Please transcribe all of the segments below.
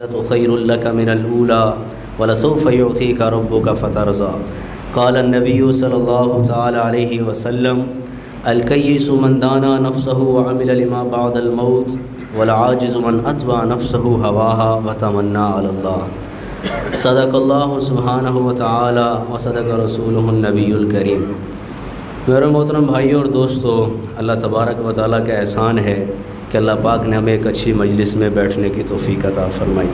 خير لك من الأولى ولسوف يعطيك ربك فترضى قال النبي صلى الله تعالى عليه وسلم الكيس من دانا نفسه وعمل لما بعد الموت والعاجز من أتبع نفسه هواها وتمنى على الله صدق الله سبحانہ وتعالى وصدق رسوله النبی الکریم۔ میرے محترم بھائیوں اور دوستو، اللہ تبارک و تعالیٰ کا احسان ہے کہ اللہ پاک نے ہمیں ایک اچھی مجلس میں بیٹھنے کی توفیق عطا فرمائی۔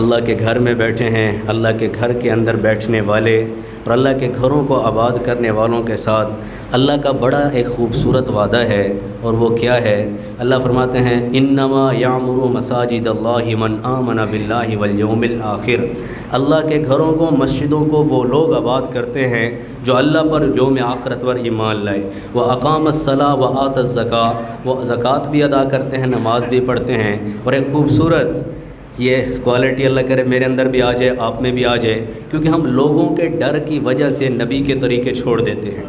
اللہ کے گھر میں بیٹھے ہیں، اللہ کے گھر کے اندر بیٹھنے والے اور اللہ کے گھروں کو آباد کرنے والوں کے ساتھ اللہ کا بڑا ایک خوبصورت وعدہ ہے، اور وہ کیا ہے؟ اللہ فرماتے ہیں انما یعمر مساجد اللہ من آمن باللہ والیوم الآخر۔ اللہ کے گھروں کو، مسجدوں کو وہ لوگ آباد کرتے ہیں جو اللہ پر، یوم آخرت پر ایمان لائے۔ وہ اقام الصلاۃ و آت الزکاۃ، وہ زکوٰۃ بھی ادا کرتے ہیں، نماز بھی پڑھتے ہیں۔ اور ایک خوبصورت یہ کوالٹی اللہ کرے میرے اندر بھی آ جائے، آپ میں بھی آ جائے، کیونکہ ہم لوگوں کے ڈر کی وجہ سے نبی کے طریقے چھوڑ دیتے ہیں،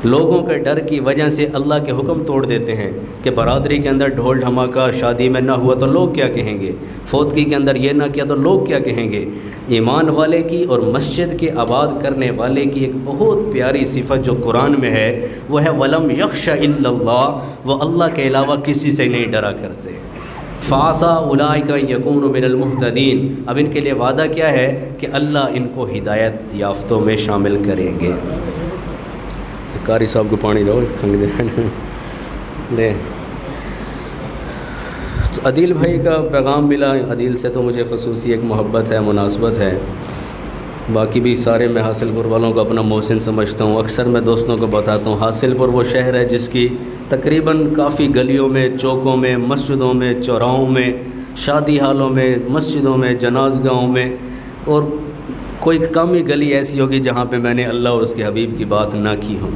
لوگوں کے ڈر کی وجہ سے اللہ کے حکم توڑ دیتے ہیں کہ برادری کے اندر ڈھول دھماکہ، شادی میں نہ ہوا تو لوگ کیا کہیں گے، فوتگی کے اندر یہ نہ کیا تو لوگ کیا کہیں گے۔ ایمان والے کی اور مسجد کے آباد کرنے والے کی ایک بہت پیاری صفت جو قرآن میں ہے وہ ہے وَلَمْ يَخْشَ إِلَّا اللَّهُ، وہ اللہ کے علاوہ کسی سے نہیں ڈرا کرتے۔ فَعَسَىٰ أُولَٰئِكَ يَكُونُوا مِنَ الْمُهْتَدِينَ، اب ان کے لیے وعدہ کیا ہے کہ اللہ ان کو ہدایت یافتوں میں شامل کریں گے۔ قاری صاحب کو پانی دو، کھنگ دے لے۔ تو عدیل بھائی کا پیغام ملا، عدیل سے تو مجھے خصوصی ایک محبت ہے، مناسبت ہے، باقی بھی سارے میں حاصل پور والوں کو اپنا محسن سمجھتا ہوں۔ اکثر میں دوستوں کو بتاتا ہوں حاصل پور وہ شہر ہے جس کی تقریباً کافی گلیوں میں، چوکوں میں، مسجدوں میں، چوراہوں میں، شادی حالوں میں، مسجدوں میں، جناز گاہوں میں، اور کوئی کم ہی گلی ایسی ہوگی جہاں پہ میں نے اللہ اور اس کے حبیب کی بات نہ کی ہو۔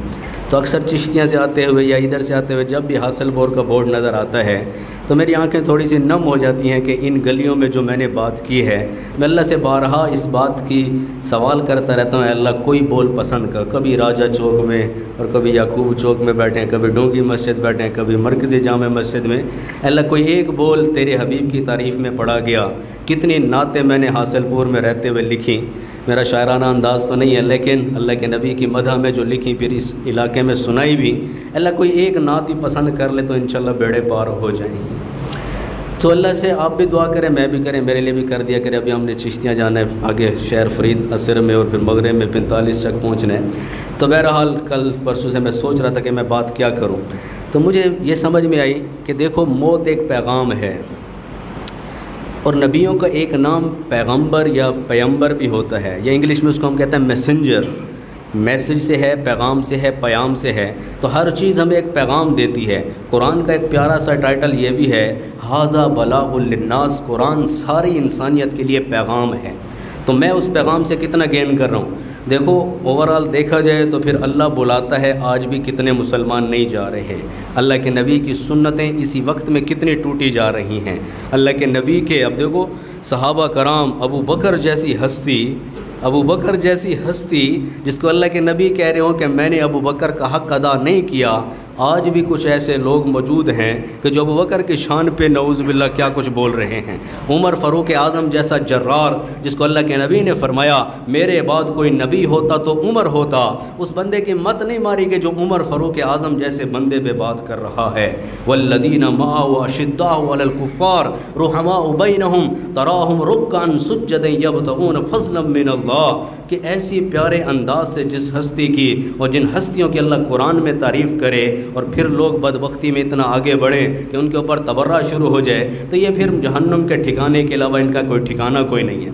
تو اکثر چشتیاں سے آتے ہوئے یا ادھر سے آتے ہوئے جب بھی حاصل پور کا بورڈ نظر آتا ہے تو میری آنکھیں تھوڑی سی نم ہو جاتی ہیں کہ ان گلیوں میں جو میں نے بات کی ہے، میں اللہ سے بارہا اس بات کی سوال کرتا رہتا ہوں، اے اللہ کوئی بول پسند کر، کبھی راجہ چوک میں اور کبھی یعقوب چوک میں بیٹھے ہیں، کبھی ڈونگی مسجد بیٹھے ہیں، کبھی مرکزی جامع مسجد میں، اے اللہ کوئی ایک بول تیرے حبیب کی تعریف میں پڑھا گیا۔ کتنی نعتیں میں نے حاصل پور میں رہتے ہوئے لکھیں، میرا شاعرانہ انداز تو نہیں ہے لیکن اللہ کے نبی کی مدح میں جو لکھی پھر اس علاقے میں سنائی بھی، اللہ کوئی ایک نعت ہی پسند کر لے تو انشاءاللہ بیڑے پار ہو جائیں۔ تو اللہ سے آپ بھی دعا کریں، میں بھی کریں، میرے لیے بھی کر دیا کریں۔ ابھی ہم نے چشتیاں جانا ہے آگے شہر فرید عصر میں اور پھر مغرب میں 45 تک پہنچنا ہے۔ تو بہرحال کل پرسوں سے میں سوچ رہا تھا کہ میں بات کیا کروں، تو مجھے یہ سمجھ میں آئی کہ دیکھو موت ایک پیغام ہے، اور نبیوں کا ایک نام پیغمبر یا پیمبر بھی ہوتا ہے، یا انگلش میں اس کو ہم کہتے ہیں میسنجر۔ میسج سے ہے، پیغام سے ہے، پیام سے ہے، تو ہر چیز ہمیں ایک پیغام دیتی ہے۔ قرآن کا ایک پیارا سا ٹائٹل یہ بھی ہے ھذا بلاغ للناس، قرآن ساری انسانیت کے لیے پیغام ہے۔ تو میں اس پیغام سے کتنا گین کر رہا ہوں؟ دیکھو اوورآل دیکھا جائے تو پھر اللہ بلاتا ہے، آج بھی کتنے مسلمان نہیں جا رہے ہیں۔ اللہ کے نبی کی سنتیں اسی وقت میں کتنی ٹوٹی جا رہی ہیں۔ اللہ کے نبی کے، اب دیکھو صحابہ کرام، ابو بکر جیسی ہستی جس کو اللہ کے نبی کہہ رہے ہوں کہ میں نے ابو بکر کا حق ادا نہیں کیا، آج بھی کچھ ایسے لوگ موجود ہیں کہ جو ابو بکر کی شان پہ نعوذ باللہ کیا کچھ بول رہے ہیں۔ عمر فاروق اعظم جیسا جرار جس کو اللہ کے نبی نے فرمایا میرے بعد کوئی نبی ہوتا تو عمر ہوتا، اس بندے کی مت نہیں ماری کہ جو عمر فاروق اعظم جیسے بندے پہ بات کر رہا ہے۔ والذین معه اشداء علی الکفار رحماء بینہم تراہم رکعا سجدا یبتغون فضلا من اللہ، کہ ایسی پیارے انداز سے جس ہستی کی اور جن ہستیوں کی اللہ قرآن میں تعریف کرے اور پھر لوگ بدبختی میں اتنا آگے بڑھیں کہ ان کے اوپر تبرہ شروع ہو جائے، تو یہ پھر جہنم کے ٹھکانے کے علاوہ ان کا کوئی ٹھکانہ کوئی نہیں ہے۔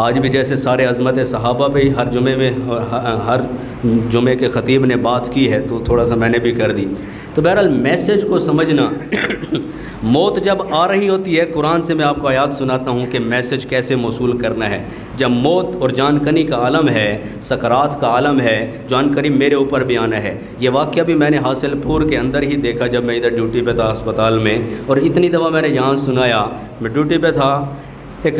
آج بھی جیسے سارے عظمت صحابہ پہ ہر جمعے میں ہر جمعے کے خطیب نے بات کی ہے تو تھوڑا سا میں نے بھی کر دی۔ تو بہرحال میسج کو سمجھنا موت جب آ رہی ہوتی ہے، قرآن سے میں آپ کو آیات سناتا ہوں کہ میسج کیسے موصول کرنا ہے۔ جب موت اور جان کنی کا عالم ہے، سکرات کا عالم ہے، جان قریب میرے اوپر بھی آنا ہے۔ یہ واقعہ بھی میں نے حاصل پور کے اندر ہی دیکھا جب میں ادھر ڈیوٹی پہ تھا اسپتال میں، اور اتنی دفعہ میں نے یہاں سنایا۔ میں ڈیوٹی پہ تھا، ایک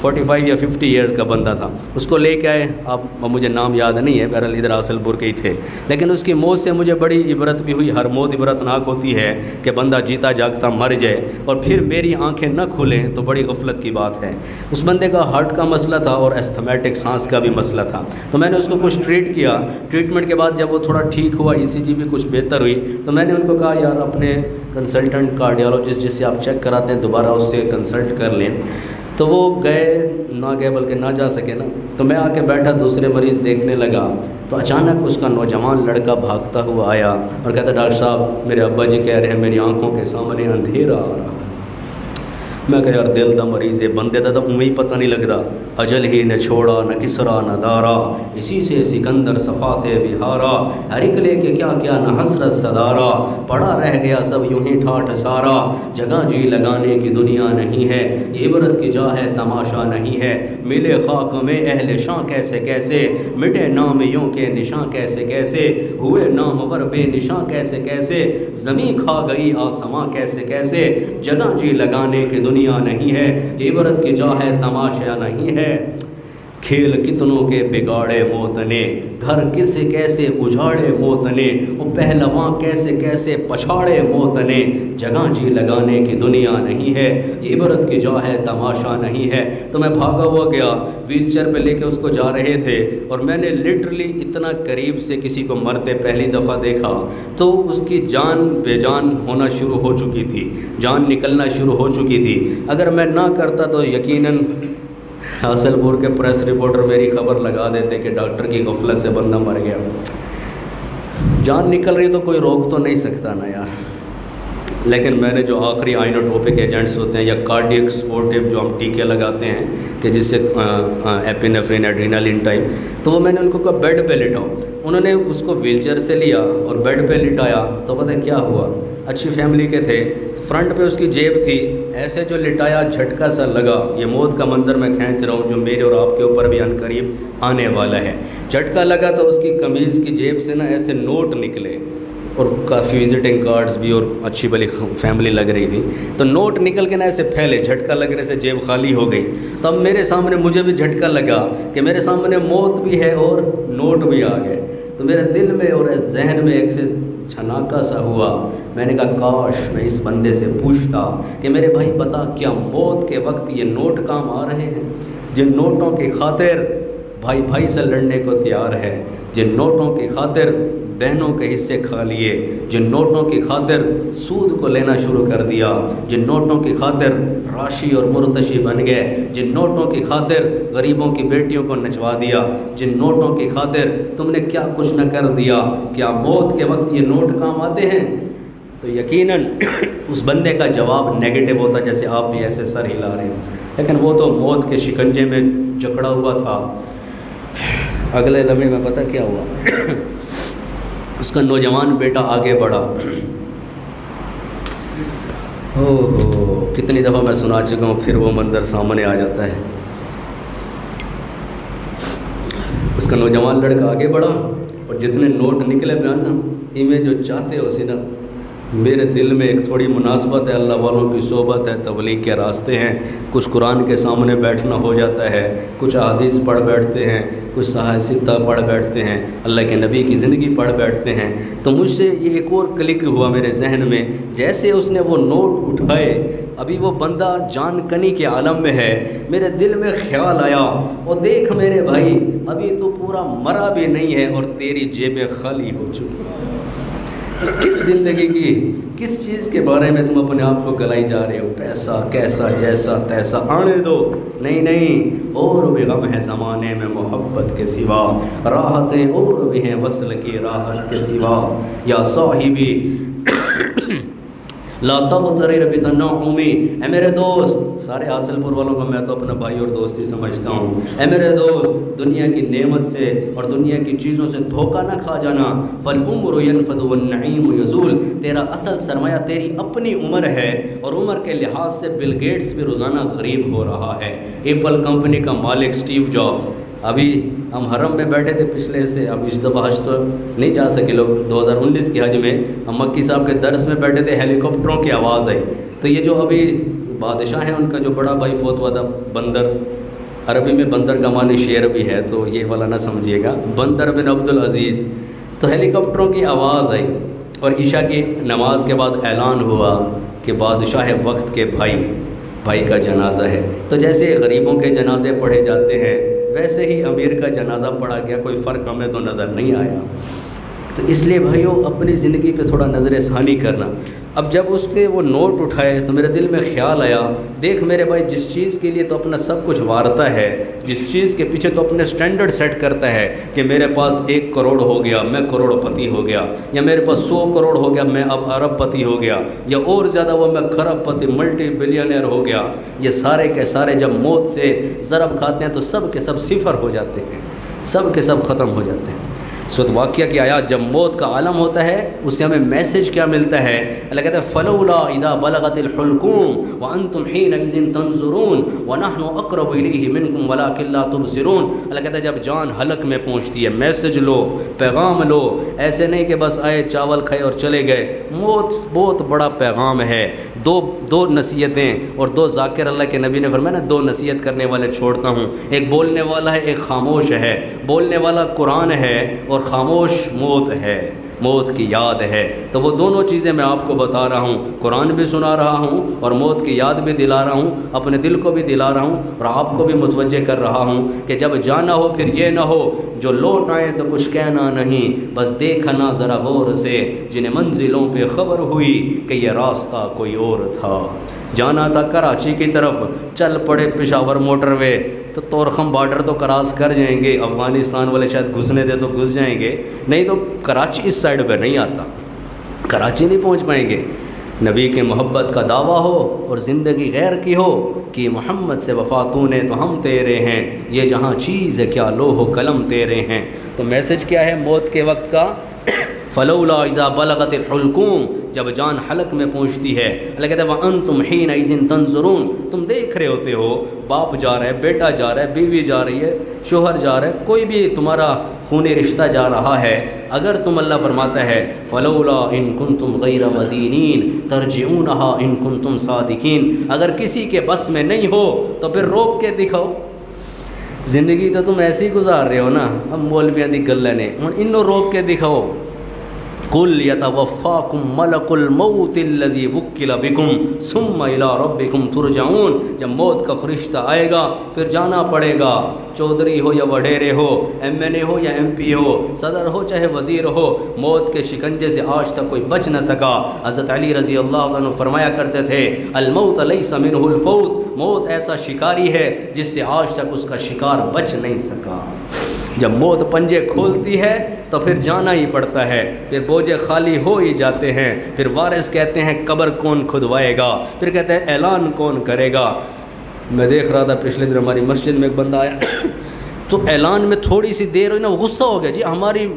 45 یا 50 ایئر کا بندہ تھا، اس کو لے کے آئے، اب مجھے نام یاد نہیں ہے، بہرحال ادھر حاصل پور کے ہی تھے، لیکن اس کی موت سے مجھے بڑی عبرت بھی ہوئی۔ ہر موت عبرتناک ہوتی ہے کہ بندہ جیتا جاگتا مر جائے اور پھر میری آنکھیں نہ کھلیں تو بڑی غفلت کی بات ہے۔ اس بندے کا ہارٹ کا مسئلہ تھا اور ایستھمیٹک سانس کا بھی مسئلہ تھا، تو میں نے اس کو کچھ ٹریٹ کیا۔ ٹریٹمنٹ کے بعد جب وہ تھوڑا ٹھیک ہوا، ECG بھی کچھ بہتر ہوئی، تو میں نے ان کو کہا یار اپنے کنسلٹنٹ کارڈیالوجسٹ جس سے آپ چیک کراتے ہیں دوبارہ اس سے کنسلٹ کر لیں۔ تو وہ نہ گئے بلکہ نہ جا سکے نا، تو میں آ کے بیٹھا دوسرے مریض دیکھنے لگا، تو اچانک اس کا نوجوان لڑکا بھاگتا ہوا آیا اور کہتا ڈاکٹر صاحب میرے ابا جی کہہ رہے ہیں میری آنکھوں کے سامنے اندھیرا آ رہا۔ میں کہا یار دل دا مریض ہے، بندے دا ہی پتہ نہیں لگتا، اجل ہی نہ چھوڑا نہ کسرا نہ دارا، اسی سے سکندر صفات بہارا، ہرکلے کے کیا کیا نہ حسرت صدارا، پڑا رہ گیا سب یوں ہی ٹھاٹھ سارا، جگہ جی لگانے کی دنیا نہیں ہے، یہ عبرت کی جا ہے تماشا نہیں ہے، ملے خاک میں اہل شاں کیسے کیسے، مٹے نام یوں کے نشاں کیسے کیسے، ہوئے نامور بے نشاں کیسے کیسے، زمین کھا گئی آسماں کیسے کیسے، جگہ جی لگانے کی دنیا نہیں ہے، عبرت کی جا ہے تماشا نہیں ہے، کھیل کتنوں کے بگاڑے موت نے، گھر کسے کیسے اجاڑے موت نے، وہ پہلواں کیسے کیسے پچھاڑے موت نے، جگہ جی لگانے کی دنیا نہیں ہے، عبرت کی جا ہے تماشا نہیں ہے۔ تو میں بھاگا ہوا گیا، ویل چیئر پہ لے کے اس کو جا رہے تھے، اور میں نے لٹرلی اتنا قریب سے کسی کو مرتے پہلی دفعہ دیکھا تو اس کی جان بے جان ہونا شروع ہو چکی تھی، جان نکلنا شروع ہو چکی تھی۔ اگر میں نہ کرتا تو یقیناً حاصل پور کے پریس رپورٹر میری خبر لگا دیتے کہ ڈاکٹر کی غفلت سے بندہ مر گیا۔ جان نکل رہی تو کوئی روک تو نہیں سکتا نا یار، لیکن میں نے جو آخری آئنوٹروپک ایجنٹس ہوتے ہیں یا کارڈیک سپورٹیو جو ہم ٹیکے لگاتے ہیں کہ جس سے ایپینیفرین ایڈرینالین ٹائپ، تو وہ میں نے ان کو کہا بیڈ پہ لٹاؤ، انہوں نے اس کو ویل چیئر سے لیا اور بیڈ پہ لٹایا، تو پتہ کیا ہوا، اچھی فیملی کے تھے، فرنٹ پہ اس کی جیب تھی، ایسے جو لٹایا جھٹکا سا لگا، یہ موت کا منظر میں کھینچ رہا ہوں جو میرے اور آپ کے اوپر بھی عن قریب آنے والا ہے، جھٹکا لگا تو اس کی قمیض کی جیب سے نا ایسے نوٹ نکلے، اور کافی وزٹنگ کارڈز بھی، اور اچھی بلی فیملی لگ رہی تھی، تو نوٹ نکل کے نا ایسے پھیلے، جھٹکا لگنے سے جیب خالی ہو گئی، تب میرے سامنے مجھے بھی جھٹکا لگا کہ میرے سامنے موت بھی ہے اور نوٹ بھی آ گئے، تو میرے دل میں اور ذہن میں ایک سے چھناکا سا ہوا، میں نے کہا کاش میں اس بندے سے پوچھتا کہ میرے بھائی بتا کیا موت کے وقت یہ نوٹ کام آ رہے ہیں، جن نوٹوں کی خاطر بھائی بھائی سے لڑنے کو تیار ہے، جن نوٹوں کی خاطر بہنوں کے حصے کھا لیے، جن نوٹوں کی خاطر سود کو لینا شروع کر دیا، جن نوٹوں کی خاطر راشی اور مرتشی بن گئے، جن نوٹوں کی خاطر غریبوں کی بیٹیوں کو نچوا دیا، جن نوٹوں کی خاطر تم نے کیا کچھ نہ کر دیا، کیا موت کے وقت یہ نوٹ کام آتے ہیں؟ تو یقیناً اس بندے کا جواب نیگیٹو ہوتا، جیسے آپ بھی ایسے سر ہلا رہے ہیں، لیکن وہ تو موت کے شکنجے میں جکڑا ہوا تھا۔ اگلے لمحے میں پتہ کیا ہوا، اس کا نوجوان بیٹا آگے بڑھا، کتنی دفعہ میں سنا چکا ہوں، پھر وہ منظر سامنے آ جاتا ہے۔ اس کا نوجوان لڑکا آگے بڑھا اور جتنے نوٹ نکلے بیان نا، میں جو چاہتے ہو سی نا، میرے دل میں ایک تھوڑی مناسبت ہے، اللہ والوں کی صحبت ہے، تبلیغ کے راستے ہیں، کچھ قرآن کے سامنے بیٹھنا ہو جاتا ہے، کچھ احادیث پڑھ بیٹھتے ہیں، کچھ صحاح ستہ پڑھ بیٹھتے ہیں، اللہ کے نبی کی زندگی پڑھ بیٹھتے ہیں، تو مجھ سے یہ ایک اور کلک ہوا میرے ذہن میں، جیسے اس نے وہ نوٹ اٹھائے، ابھی وہ بندہ جان کنی کے عالم میں ہے، میرے دل میں خیال آیا، اور دیکھ میرے بھائی ابھی تو پورا مرا بھی نہیں ہے اور تیری جیبیں خالی ہو چکی ہیں، کس زندگی کی کس چیز کے بارے میں تم اپنے آپ کو گلائی جا رہے ہو، پیسہ کیسا جیسا تیسا آنے دو، نہیں اور بھی غم ہے زمانے میں محبت کے سوا، راحتیں اور بھی ہیں وصل کی راحت کے سوا، یا صاحبی لا تغترر بتنعمی، اے میرے دوست، سارے حاصل پور والوں کو میں تو اپنا بھائی اور دوست ہی سمجھتا ہوں، اے میرے دوست دنیا کی نعمت سے اور دنیا کی چیزوں سے دھوکہ نہ کھا جانا، فالعمر ينفد والنعیم یزول، تیرا اصل سرمایہ تیری اپنی عمر ہے، اور عمر کے لحاظ سے بل گیٹس بھی روزانہ غریب ہو رہا ہے، ایپل کمپنی کا مالک اسٹیو جابز، ابھی ہم حرم میں بیٹھے تھے پچھلے سے، اب اس دفعہ حج تو نہیں جا سکے لوگ، 2019 کے حج میں ہم مکی صاحب کے درس میں بیٹھے تھے، ہیلی کاپٹروں کی آواز آئی، تو یہ جو ابھی بادشاہ ہیں، ان کا جو بڑا بھائی فوت ہوا تھا بندر، عربی میں بندر کا معنی شیر بھی ہے تو یہ والا نہ سمجھیے گا، بندر بن عبد العزیز، تو ہیلی کاپٹروں کی آواز آئی اور عشاء کی نماز کے بعد اعلان ہوا کہ بادشاہ وقت کے بھائی کا جنازہ ہے۔ تو جیسے غریبوں کے جنازے پڑھے جاتے ہیں ویسے ہی امیر کا جنازہ پڑھا گیا، کوئی فرق ہمیں تو نظر نہیں آیا۔ تو اس لیے بھائیوں اپنی زندگی پہ تھوڑا نظر ثانی کرنا۔ اب جب اس کے وہ نوٹ اٹھائے تو میرے دل میں خیال آیا، دیکھ میرے بھائی، جس چیز کے لیے تو اپنا سب کچھ وارتا ہے، جس چیز کے پیچھے تو اپنے سٹینڈرڈ سیٹ کرتا ہے کہ میرے پاس 1 کروڑ ہو گیا میں کروڑ پتی ہو گیا، یا میرے پاس 100 کروڑ ہو گیا میں اب ارب پتی ہو گیا، یا اور زیادہ وہ میں کھرب پتی ملٹی بلینئر ہو گیا، یہ سارے کے سارے جب موت سے ضرب کھاتے ہیں تو سب کے سب صفر ہو جاتے ہیں، سب کے سب ختم ہو جاتے ہیں۔ سورۃ واقعہ کی آیات جب موت کا عالم ہوتا ہے اس سے ہمیں میسج کیا ملتا ہے؟ اللہ کہتا ہے فلولا اذا بلغت الحلقوم وانتم حينئذ تنظرون ونحن اقرب الیہ منکم ولکن لا تبصرون۔ اللہ کہتا ہے جب جان حلق میں پہنچتی ہے، میسج لو، پیغام لو، ایسے نہیں کہ بس آئے چاول کھائے اور چلے گئے۔ موت بہت بڑا پیغام ہے۔ دو نصیحتیں اور 2 ذاکر، اللہ کے نبی نے فرمایا نا 2 نصیحت کرنے والے چھوڑتا ہوں، ایک بولنے والا ہے، ایک خاموش ہے۔ بولنے والا قرآن ہے اور خاموش موت ہے، موت کی یاد ہے۔ تو وہ دونوں چیزیں میں آپ کو بتا رہا ہوں، قرآن بھی سنا رہا ہوں اور موت کی یاد بھی دلا رہا ہوں، اپنے دل کو بھی دلا رہا ہوں اور آپ کو بھی متوجہ کر رہا ہوں کہ جب جانا ہو پھر یہ نہ ہو جو لوٹ آئے تو کچھ کہنا نہیں، بس دیکھنا ذرا غور سے جنہیں منزلوں پہ خبر ہوئی کہ یہ راستہ کوئی اور تھا۔ جانا تھا کراچی کی طرف، چل پڑے پشاور موٹر وے، تو طورخم بارڈر تو کراس کر جائیں گے، افغانستان والے شاید گھسنے دے تو گھس جائیں گے، نہیں تو کراچی اس سائڈ پہ نہیں آتا، کراچی نہیں پہنچ پائیں گے۔ نبی کے محبت کا دعویٰ ہو اور زندگی غیر کی ہو کہ محمد سے وفا تو نے تو ہم تیرے ہیں، یہ جہاں چیز ہے کیا لوح و قلم تیرے ہیں۔ تو میسج کیا ہے موت کے وقت کا؟ فلولا اذا بلغت الحلقوم، جب جان حلق میں پہنچتی ہے، اللہ کہتا ہے وانتم حینئذ تنظرون، تم دیکھ رہے ہوتے ہو، باپ جا رہا ہے، بیٹا جا رہا ہے، بیوی جا رہی ہے، شوہر جا رہا ہے، کوئی بھی تمہارا خونی رشتہ جا رہا ہے، اگر تم، اللہ فرماتا ہے فلولا ان کنتم غیر مدینین ترجعونہا ان کنتم صادقین، اگر کسی کے بس میں نہیں ہو تو پھر روک کے دکھاؤ۔ زندگی تو تم ایسی گزار رہے ہو نا، اب مولویاں دی گلہ نے انہوں روک کے دکھاؤ۔ قل یتوفاکم ملک الموت الذی وکل بکم ثم الی ربکم ترجعون، جب موت کا فرشتہ آئے گا پھر جانا پڑے گا، چودھری ہو یا وڈیرے ہو، ایم این اے ہو یا ایم پی ہو، صدر ہو چاہے وزیر ہو، موت کے شکنجے سے آج تک کوئی بچ نہ سکا۔ حضرت علی رضی اللہ عنہ فرمایا کرتے تھے الموت لیس منہ الفوت، موت ایسا شکاری ہے جس سے آج تک اس کا شکار بچ نہیں سکا۔ جب موت پنجے کھولتی ہے تو پھر جانا ہی پڑتا ہے، پھر بوجھے خالی ہو ہی جاتے ہیں، پھر وارث کہتے ہیں قبر کون کھدوائے گا، پھر کہتے ہیں اعلان کون کرے گا۔ میں دیکھ رہا تھا پچھلے دن ہماری مسجد میں ایک بندہ آیا تو اعلان میں تھوڑی سی دیر ہوئی نا، غصہ ہو گیا، جی ہماری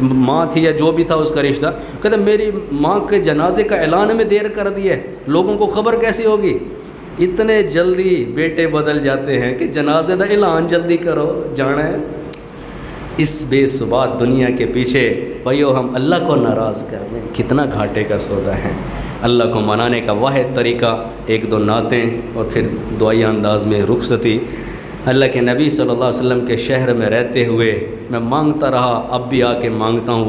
ماں تھی یا جو بھی تھا اس کا رشتہ، کہتے میری ماں کے جنازے کا اعلان میں دیر کر دی ہے، لوگوں کو خبر کیسی ہوگی؟ اتنے جلدی بیٹے بدل جاتے ہیں کہ جنازے کا اعلان جلدی کرو، جانا ہے۔ اس بے ثبات دنیا کے پیچھے بھائیو ہم اللہ کو ناراض کر دیں، کتنا گھاٹے کا سودا ہے۔ اللہ کو منانے کا واحد طریقہ 1-2 نعتیں اور پھر دعائیہ انداز میں رخصتی۔ اللہ کے نبی صلی اللہ علیہ وسلم کے شہر میں رہتے ہوئے میں مانگتا رہا، اب بھی آ کے مانگتا ہوں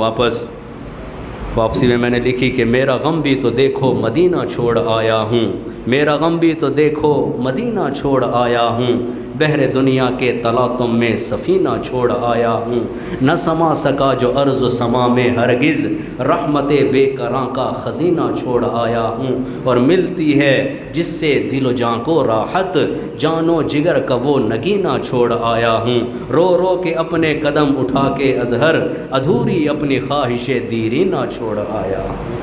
واپسی میں نے لکھی کہ میرا غم بھی تو دیکھو مدینہ چھوڑ آیا ہوں، میرا غم بھی تو دیکھو مدینہ چھوڑ آیا ہوں، بحر دنیا کے تلاطم میں سفینہ چھوڑ آیا ہوں، نہ سما سکا جو ارض و سما میں ہرگز، رحمت بے کراں کا خزینہ چھوڑ آیا ہوں، اور ملتی ہے جس سے دل و جاں کو راحت، جان و جگر کا وہ نگینہ چھوڑ آیا ہوں، رو رو کے اپنے قدم اٹھا کے ازہر، ادھوری اپنی خواہش دیرینہ چھوڑ آیا ہوں۔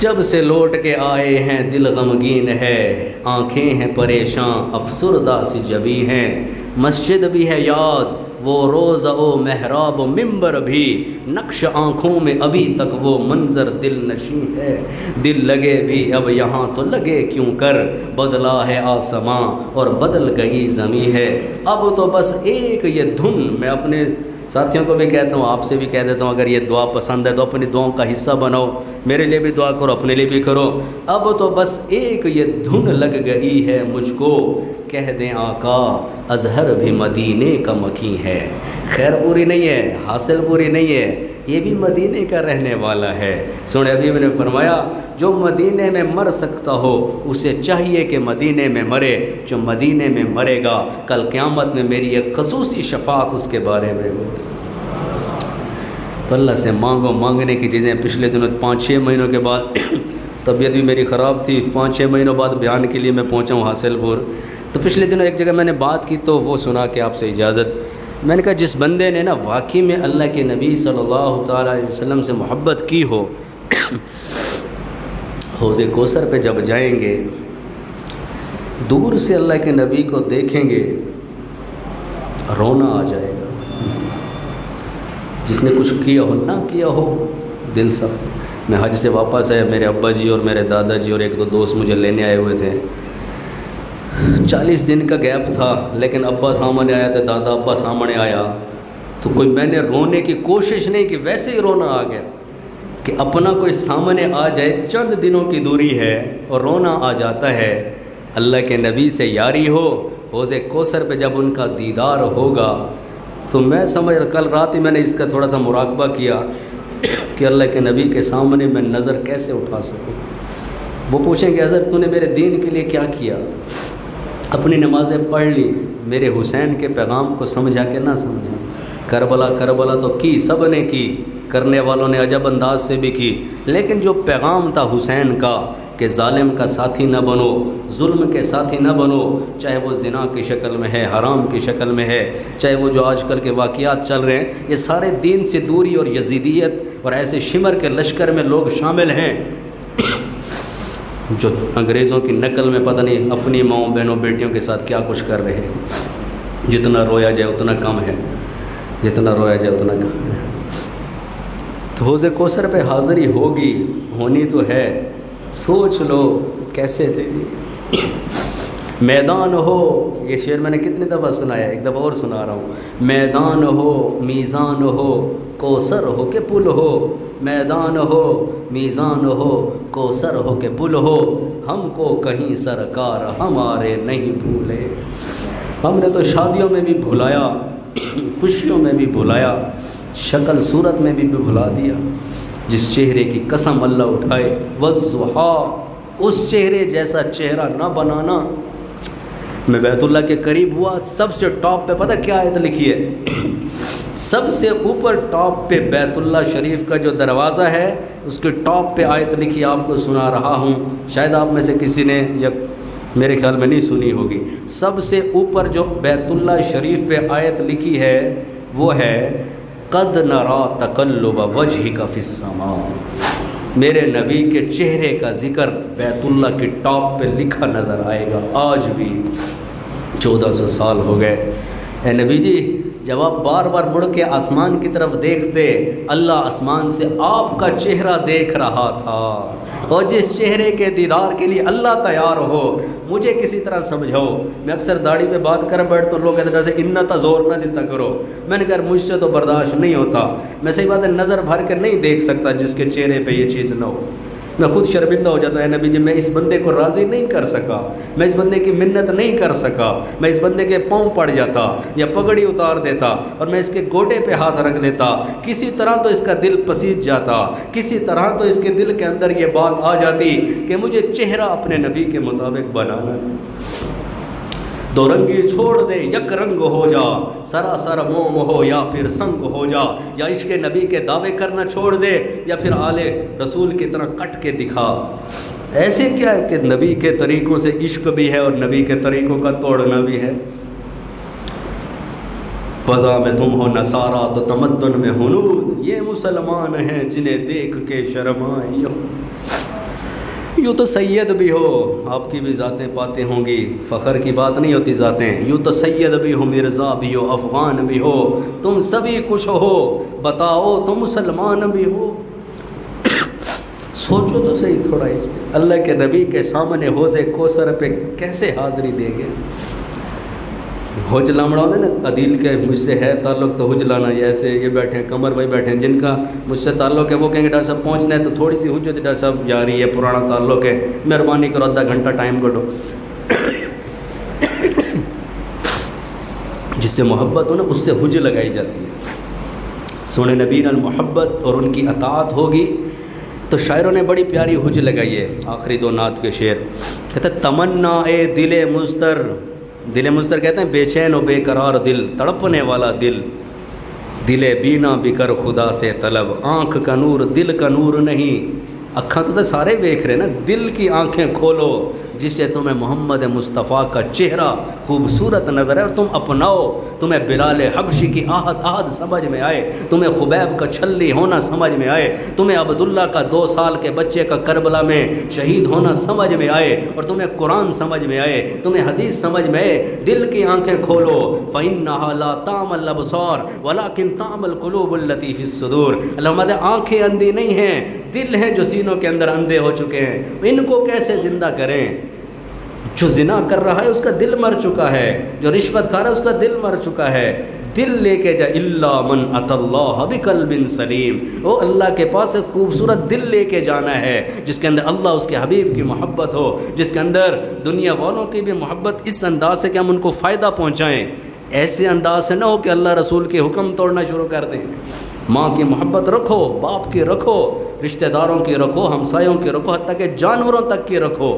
جب سے لوٹ کے آئے ہیں دل غمگین ہے، آنکھیں ہیں پریشان افسردہ سی جبی ہیں، مسجد بھی ہے یاد وہ روزہ و محراب و ممبر بھی، نقش آنکھوں میں ابھی تک وہ منظر دل نشیں ہے، دل لگے بھی اب یہاں تو لگے کیوں کر، بدلا ہے آسماں اور بدل گئی زمیں ہے، اب تو بس ایک یہ دھن، میں اپنے ساتھیوں کو بھی کہتا ہوں، آپ سے بھی کہہ دیتا ہوں، اگر یہ دعا پسند ہے تو اپنی دعاؤں کا حصہ بناؤ، میرے لیے بھی دعا کرو، اپنے لیے بھی کرو۔ اب تو بس ایک یہ دھن لگ گئی ہے مجھ کو، کہہ دیں آقا اظہر بھی مدینے کا مکیں ہے۔ خیر پوری نہیں ہے، حاصل پوری نہیں ہے، یہ بھی مدینے کا رہنے والا ہے۔ سونے حبیب نے فرمایا جو مدینے میں مر سکتا ہو اسے چاہیے کہ مدینے میں مرے، جو مدینے میں مرے گا کل قیامت میں میری ایک خصوصی شفاعت اس کے بارے میں ہوگی۔ تو اللہ سے مانگو، مانگنے کی چیزیں۔ پچھلے دنوں 5-6 مہینوں کے بعد طبیعت بھی میری خراب تھی، 5-6 مہینوں بعد بیان کے لیے میں پہنچا ہوں حاصل پور۔ تو پچھلے دنوں ایک جگہ میں نے بات کی تو وہ سنا کہ آپ سے اجازت، میں نے کہا جس بندے نے نا واقعی میں اللہ کے نبی صلی اللہ تعالیٰ علیہ وسلم سے محبت کی ہو، حوض کوثر پہ جب جائیں گے دور سے اللہ کے نبی کو دیکھیں گے رونا آ جائے گا۔ جس نے کچھ کیا ہو نہ کیا ہو دل سب۔ میں حج سے واپس آیا، میرے ابا جی اور میرے دادا جی اور ایک دو دوست مجھے لینے آئے ہوئے تھے۔ 40 دن کا گیپ تھا، لیکن ابا سامنے آیا تھا، دادا ابا سامنے آیا تو کوئی میں نے رونے کی کوشش نہیں کی، ویسے ہی رونا آ گیا کہ اپنا کوئی سامنے آ جائے، چند دنوں کی دوری ہے اور رونا آ جاتا ہے۔ اللہ کے نبی سے یاری ہو، حوض کوثر پہ جب ان کا دیدار ہوگا تو میں سمجھ، کل رات ہی میں نے اس کا تھوڑا سا مراقبہ کیا کہ اللہ کے نبی کے سامنے میں نظر کیسے اٹھا سکوں۔ وہ پوچھیں کہ حضرت تو نے میرے دین کے لیے کیا کیا؟ اپنی نمازیں پڑھ لی، میرے حسین کے پیغام کو سمجھا کہ نہ سمجھا؟ کربلا کربلا تو کی، سب نے کی، کرنے والوں نے عجب انداز سے بھی کی، لیکن جو پیغام تھا حسین کا کہ ظالم کا ساتھی نہ بنو، ظلم کے ساتھی نہ بنو، چاہے وہ زنا کی شکل میں ہے، حرام کی شکل میں ہے، چاہے وہ جو آج کل کے واقعات چل رہے ہیں، یہ سارے دین سے دوری اور یزیدیت اور ایسے شمر کے لشکر میں لوگ شامل ہیں جو انگریزوں کی نقل میں پتہ نہیں اپنی ماؤں بہنوں بیٹیوں کے ساتھ کیا کچھ کر رہے ہیں۔ جتنا رویا جائے اتنا کم ہے، جتنا رویا جائے اتنا کم ہے۔ تو حوض کوثر پہ حاضری ہوگی، ہونی تو ہے، سوچ لو کیسے دینی۔ میدان ہو، یہ شعر میں نے کتنی دفعہ سنایا، ایک دفعہ اور سنا رہا ہوں۔ میدان ہو میزان ہو کوثر ہو کہ پل ہو، میدان ہو میزان ہو کوثر ہو کہ پل ہو، ہم کو کہیں سرکار ہمارے نہیں بھولے۔ ہم نے تو شادیوں میں بھی بھلایا، خوشیوں میں بھی بھلایا، شکل صورت میں بھی بھلا دیا۔ جس چہرے کی قسم اللہ اٹھائے، والضحیٰ، اس چہرے جیسا چہرہ نہ بنانا۔ میں بیت اللہ کے قریب ہوا، سب سے ٹاپ پہ پتہ کیا آیت لکھی ہے؟ سب سے اوپر ٹاپ پہ بیت اللہ شریف کا جو دروازہ ہے اس کے ٹاپ پہ آیت لکھی، آپ کو سنا رہا ہوں، شاید آپ میں سے کسی نے یا میرے خیال میں نہیں سنی ہوگی۔ سب سے اوپر جو بیت اللہ شریف پہ آیت لکھی ہے وہ ہے قد نرا تقلب وجہک فی السماء۔ میرے نبی کے چہرے کا ذکر بیت اللہ کی ٹاپ پہ لکھا نظر آئے گا۔ آج بھی 1400 سال ہو گئے۔ اے نبی جی جب آپ بار بار مڑ کے آسمان کی طرف دیکھتے، اللہ آسمان سے آپ کا چہرہ دیکھ رہا تھا، اور جس چہرے کے دیدار کے لیے اللہ تیار ہو، مجھے کسی طرح سمجھاؤ۔ میں اکثر داڑھی پہ بات کر بیٹھ تو لوگ کہتے ہیں انتا زور نہ دیتا کرو، میں نے کہا مجھ سے تو برداشت نہیں ہوتا، میں صحیح بات ہے نظر بھر کے نہیں دیکھ سکتا جس کے چہرے پہ یہ چیز نہ ہو، میں خود شرمندہ ہو جاتا ہے نبی جی میں اس بندے کو راضی نہیں کر سکا، میں اس بندے کی منت نہیں کر سکا، میں اس بندے کے پاؤں پڑ جاتا یا پگڑی اتار دیتا اور میں اس کے گوٹے پہ ہاتھ رکھ لیتا، کسی طرح تو اس کا دل پسیج جاتا، کسی طرح تو اس کے دل کے اندر یہ بات آ جاتی کہ مجھے چہرہ اپنے نبی کے مطابق بنانا ہے۔ دو رنگی چھوڑ دے یک رنگ ہو جا، سراسر موم ہو یا پھر سنگ ہو جا، یا عشق نبی کے دعوے کرنا چھوڑ دے یا پھر آل رسول کی طرح کٹ کے دکھا۔ ایسے کیا ہے کہ نبی کے طریقوں سے عشق بھی ہے اور نبی کے طریقوں کا توڑنا بھی ہے۔ فضا میں تم ہو نصارہ تو تمدن میں ہنود، یہ مسلمان ہیں جنہیں دیکھ کے شرمائے۔ یوں تو سید بھی ہو، آپ کی بھی ذاتیں پاتے ہوں گی، فخر کی بات نہیں ہوتی ذاتیں، یوں تو سید بھی ہو، مرزا بھی ہو، افغان بھی ہو، تم سبھی کچھ ہو، بتاؤ تم مسلمان بھی ہو۔ سوچو تو صحیح تھوڑا اس پہ، اللہ کے نبی کے سامنے حوض کوثر پہ کیسے حاضری دیں گے؟ حج لامڑا ہوتا ہے نا عدیل کے مجھ سے ہے تعلق تو حج لانا، ایسے یہ بیٹھے ہیں قمر بھائی بیٹھے ہیں جن کا مجھ سے تعلق ہے وہ کہیں گے ڈاکٹر صاحب پہنچنا ہے تو تھوڑی سی حجت ڈاکٹر صاحب جاری ہے، پرانا تعلق ہے، مہربانی کرو آدھا گھنٹہ ٹائم کٹو۔ جس سے محبت ہو نا اس سے حج لگائی جاتی ہے۔ سونے نبی نال محبت اور ان کی اطاعت ہوگی تو شاعروں نے بڑی پیاری حج لگائی ہے۔ آخری دو نعت کے شعر کہتے ہیں تمنا اے دل مضطر، دل مضطر کہتے ہیں بے چین و بے قرار دل، تڑپنے والا دل، دل بینا بکر خدا سے طلب، آنکھ کا نور دل کا نور نہیں، اکھاں تو سارے دیکھ رہے نا، دل کی آنکھیں کھولو جسے تمہیں محمد مصطفیٰ کا چہرہ خوبصورت نظر ہے اور تم اپناؤ، تمہیں بلال حبشی کی آہد سمجھ میں آئے، تمہیں خبیب کا چھلی ہونا سمجھ میں آئے، تمہیں عبداللہ کا 2 سال کے بچے کا کربلا میں شہید ہونا سمجھ میں آئے، اور تمہیں قرآن سمجھ میں آئے، تمہیں حدیث سمجھ میں آئے، دل کی آنکھیں کھولو۔ فَإِنَّهَا لَا تَعْمَى الْأَبْصَارُ وَلَكِنْ تَعْمَى الْقُلُوبُ الَّتِي فِي الصُّدُورِ۔ اللہ فرماتے ہیں آنکھیں اندھی نہیں ہیں، دل ہیں جو سینوں کے اندر اندھے ہو چکے ہیں، ان کو کیسے زندہ کریں؟ جو زنا کر رہا ہے اس کا دل مر چکا ہے، جو رشوت کھا رہا ہے اس کا دل مر چکا ہے، دل لے کے جا الا من اتى اللہ بقلب سلیم، وہ اللہ کے پاس ایک خوبصورت دل لے کے جانا ہے جس کے اندر اللہ اس کے حبیب کی محبت ہو، جس کے اندر دنیا والوں کی بھی محبت اس انداز سے کہ ہم ان کو فائدہ پہنچائیں، ایسے انداز سے نہ ہو کہ اللہ رسول کے حکم توڑنا شروع کر دیں۔ ماں کی محبت رکھو، باپ کی رکھو، رشتہ داروں کی رکھو، ہمسایوں کی رکھو، حتیٰ کہ جانوروں تک کی رکھو،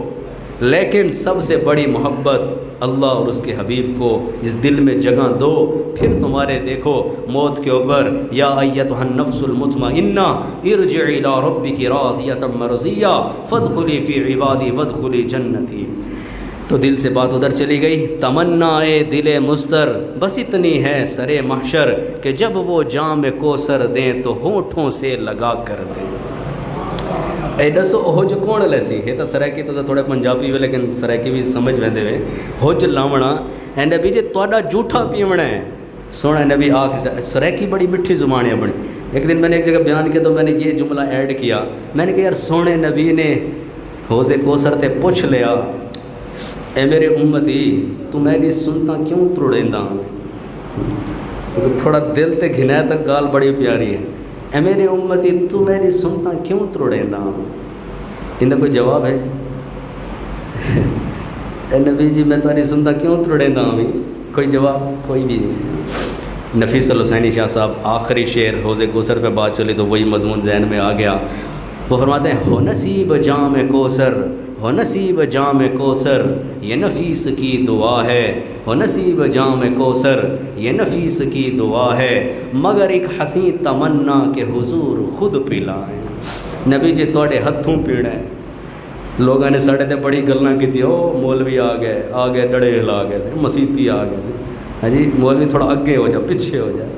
لیکن سب سے بڑی محبت اللہ اور اس کے حبیب کو اس دل میں جگہ دو۔ پھر تمہارے دیکھو موت کے اوپر یا ایتھا النفس المطمئنہ ارجعی الی ربک راضیۃ مرضیہ فادخلی فی عبادی وادخلی جنتی۔ تو دل سے بات ادھر چلی گئی۔ تمنا اے دل مضطر، بس اتنی ہے سرے محشر کہ جب وہ جام کوثر دیں تو ہونٹوں سے لگا کر دیں۔ اے دسو حج کون لیسی؟ یہ تو سرائکی تو تھوڑے پنجابی ہوئے لیکن سرائکی بھی سمجھ ویندے ہوئے۔ حج لاونا اے نبی جی تواڈا جھوٹا پیونا ہے، سونا نبی آخر سرائکی بڑی مٹھی زبان ہے بڑی۔ ایک دن میں نے ایک جگہ بیان کیا تو میں نے یہ جملہ ایڈ کیا، میں نے کہا یار سونے نبی نے حوض کوثر تے پوچھ لیا اے میرے امتی تو میری سنتا کیوں تروڑیندا؟ تھوڑا دل تے گھنایا تک گال بڑی پیاری ہے، اے میرے امتی تو میری سنتا کیوں تروڑیندا؟ ان کا کوئی جواب ہے؟ اے نبی جی میں تاری سنتا کیوں تروڑیندا ہوں؟ کوئی جواب کوئی بھی نہیں۔ نفیس الحسینی شاہ صاحب آخری شعر حوض کوثر پہ بات چلی تو وہی مضمون ذہن میں آ گیا۔ وہ فرماتے ہیں ہو نصیب جام کوثر، ہو نصیب جام کوثر یہ نفیس کی دعا ہے، ہو نصیب جام کوثر یہ نفیس کی دعا ہے، مگر ایک حسین تمنا کہ حضور خود پلائیں۔ نبی جی توڑے ہتھوں پیڑا ہے۔ لوگوں نے ساڑھے تے بڑی گلاں کی او مولوی آ گئے ڈڑے ہلا گئے سے، مسیتی آ گئے سے، ہاں جی مولوی تھوڑا اگے ہو جا پیچھے ہو جائے،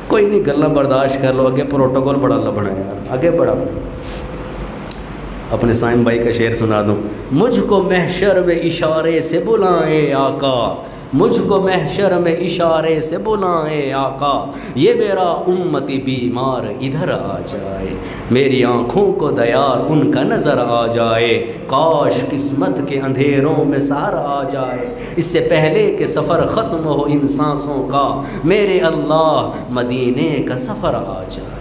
کوئی نہیں گلاں برداشت کر لو، اگے پروٹوکول بڑا لبنا ہے یار، آگے بڑھا۔ اپنے سائم بھائی کا شعر سنا دوں۔ مجھ کو محشر میں اشارے سے بلائیں آقا، مجھ کو محشر میں اشارے سے بلائیں آقا، یہ میرا امتی بیمار ادھر آ جائے، میری آنکھوں کو دیار ان کا نظر آ جائے، کاش قسمت کے اندھیروں میں سحر آ جائے، اس سے پہلے کہ سفر ختم ہو ان سانسوں کا، میرے اللہ مدینے کا سفر آ جائے۔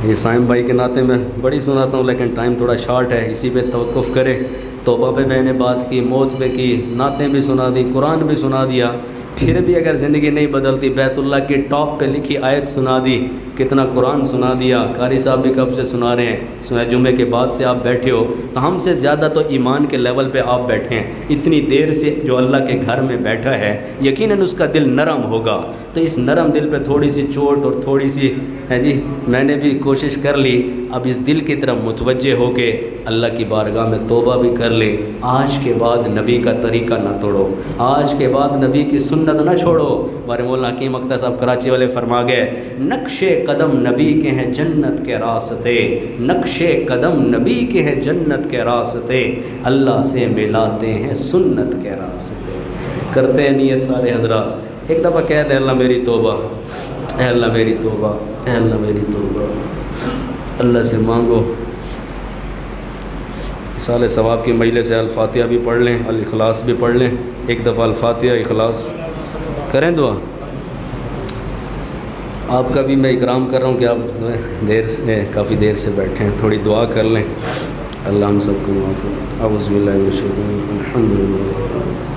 یہ سائم بھائی کے ناطے میں بڑی سناتا ہوں لیکن ٹائم تھوڑا شارٹ ہے، اسی پہ توقف کرے۔ توبہ پہ میں نے بات کی، موت پہ کی، نعتیں بھی سنا دی، قرآن بھی سنا دیا، پھر بھی اگر زندگی نہیں بدلتی بیت اللہ کی ٹاپ پہ لکھی آیت سنا دی، کتنا قرآن سنا دیا، قاری صاحب بھی کب سے سنا رہے ہیں، جمعے کے بعد سے آپ بیٹھے ہو تو ہم سے زیادہ تو ایمان کے لیول پہ آپ بیٹھے ہیں، اتنی دیر سے جو اللہ کے گھر میں بیٹھا ہے یقیناً اس کا دل نرم ہوگا، تو اس نرم دل پہ تھوڑی سی چوٹ اور تھوڑی سی ہے جی میں نے بھی کوشش کر لی، اب اس دل کی طرف متوجہ ہو کے اللہ کی بارگاہ میں توبہ بھی کر لے، آج کے بعد نبی کا طریقہ نہ توڑو، آج کے بعد نبی کی سنت نہ چھوڑو۔ ہمارے مولانا حکیم اختر صاحب کراچی والے فرما گئے نقش قدم نبی کے ہیں جنت کے راستے، نقش قدم نبی کے ہیں جنت کے راستے، اللہ سے ملاتے ہیں سنت کے راستے۔ کرتے ہیں نیت سارے حضرات، ایک دفعہ کہہ دیں اللہ میری توبہ، اے اللہ میری توبہ، اے اللہ میری توبہ، اللہ سے مانگو سال ثواب کی مجلس سے الفاتحہ بھی پڑھ لیں، الاخلاص بھی پڑھ لیں، ایک دفعہ الفاتحہ اخلاص کریں دعا۔ آپ کا بھی میں اکرام کر رہا ہوں کہ آپ کافی دیر سے بیٹھے ہیں، تھوڑی دعا کر لیں، اللہ ہم سب کو معاف کرے۔ اعوذ باللہ من الشیطان الرجیم، الحمد للہ۔